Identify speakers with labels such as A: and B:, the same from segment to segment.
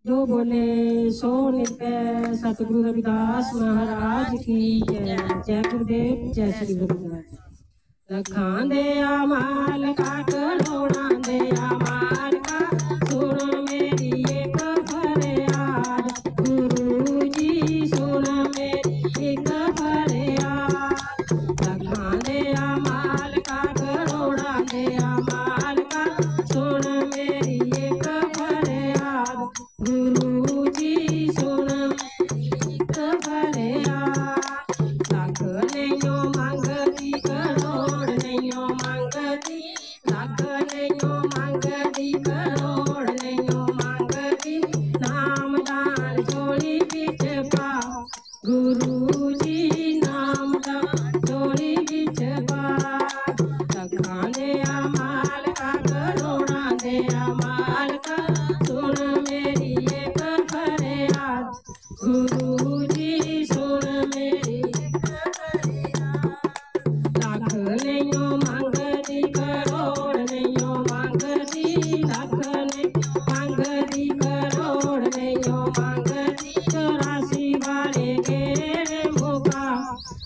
A: जो बोले सो नित्य। सतगुरु रविदास महाराज की जय। जय गुरुदेव जय श्री गुरुदेव। लखां दे माल का करोड़ा दे माल का सुन मेरी एक फरियाद। गुरु जी सुन मेरी एक फरियाद। लखां दे माल का करोड़ा दे माल का सुन मेरी एक फरियाद। गुरु जी सुन मेरी एक फरियाद। लाख नहीं मंगती करोड़ नहीं मंगती। लाख नहीं मंगती करोड़ नहीं मंगती। नाम दान झोली बिच पाओ। गुरु जी नाम दान झोली बिच पाओ। लखां दे माल का करोड़ा दे माल का सुन मेरी एक फरियाद। गुरु जी सुन मेरी एक फरियाद। लाख नहीं मंगती करोड़ नहीं मंगती। लाख नहीं मंगती करोड़ नहीं मंगती। 84 वाले गेरे मुका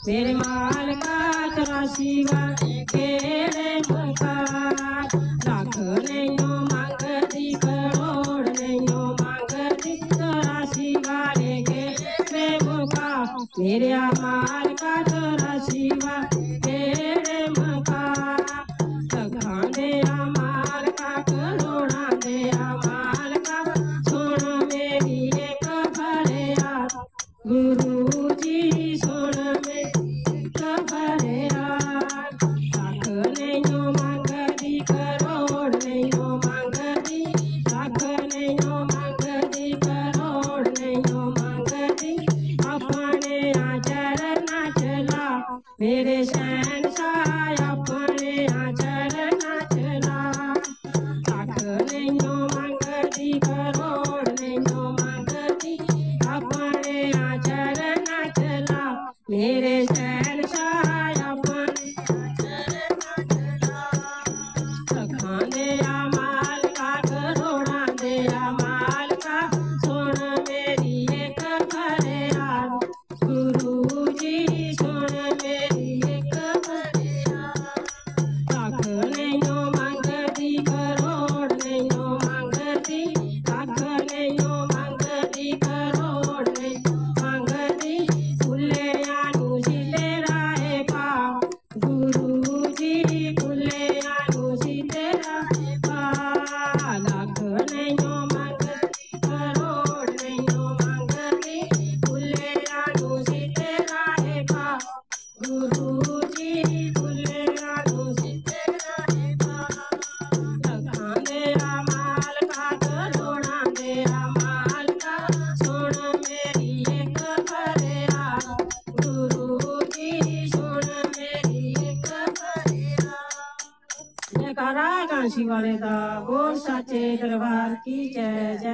A: मेरे माल का 84 वाले गेरे मुका। लाख नहीं मंगती करोड़ नहीं मंगती। 84 वाले गेरे मुका मेरे माल का 84 वाले गेरे मुका। लखां दे माल का करोड़ा दे माल का सुन मेरी एक फरियाद। गुरु जी सुन मेरी एक फरियाद। लाख नहीं मंगती करोड़ नहीं मंगती। लाख नहीं मंगती करोड़ नहीं मंगती। अपने आचर न चला मेरे शहंशाह अपने आचर न चला। लाख नहीं मंगती करोड़ नहीं मंगती। अपने आचर न चला मेरे शहंशाह अपने आचर न चला। लखां दे माल का करोड़ा दे माल का सुन मेरी एक फरियाद। गुरु जी सुन मेरी एक फरियाद। लाख नहीं मंगती करोड़ नहीं मंगती। लाख नहीं मंगती करोड़ नहीं मंगती। फुले आनू सीते राहे पाओ। गुरु जी फुले आनू सीते राहे पाओ। लाख नहीं मंगती करोड़ नहीं मंगती। फुले आनू सीते राहे पाओ। गुरु जी फुले आनू सीते राहे पाओ। लखां दे माल का करोड़ा दे माल का सुन मेरी एक फरियाद। गुरु जी सुन मेरी एक फरियाद। जयकारा काशी वाले दा बोल साचे दरबार की जय। जय